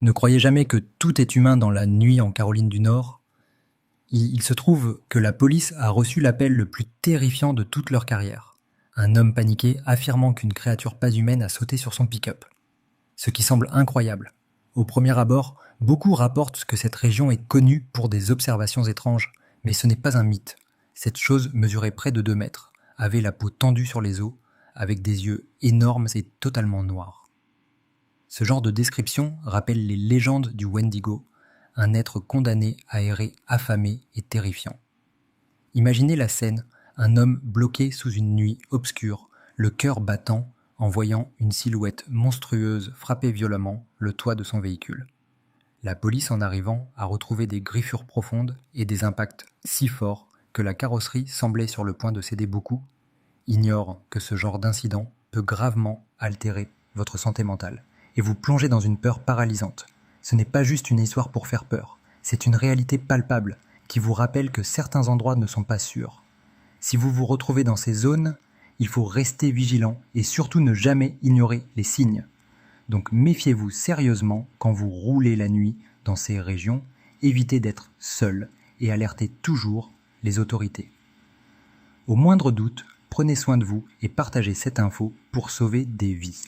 Ne croyez jamais que tout est humain dans la nuit en Caroline du Nord. Il se trouve que la police a reçu l'appel le plus terrifiant de toute leur carrière. Un homme paniqué affirmant qu'une créature pas humaine a sauté sur son pick-up. Ce qui semble incroyable. Au premier abord, beaucoup rapportent que cette région est connue pour des observations étranges, mais ce n'est pas un mythe. Cette chose mesurait près de 2 mètres, avait la peau tendue sur les os, avec des yeux énormes et totalement noirs. Ce genre de description rappelle les légendes du Wendigo, un être condamné à errer affamé et terrifiant. Imaginez la scène, un homme bloqué sous une nuit obscure, le cœur battant, en voyant une silhouette monstrueuse frapper violemment le toit de son véhicule. La police, en arrivant, a retrouvé des griffures profondes et des impacts si forts que la carrosserie semblait sur le point de céder beaucoup, ignore que ce genre d'incident peut gravement altérer votre santé mentale et vous plonger dans une peur paralysante. Ce n'est pas juste une histoire pour faire peur, c'est une réalité palpable qui vous rappelle que certains endroits ne sont pas sûrs. Si vous vous retrouvez dans ces zones, il faut rester vigilant et surtout ne jamais ignorer les signes. Donc méfiez-vous sérieusement quand vous roulez la nuit dans ces régions, évitez d'être seul et alertez toujours les autorités. Au moindre doute, prenez soin de vous et partagez cette info pour sauver des vies.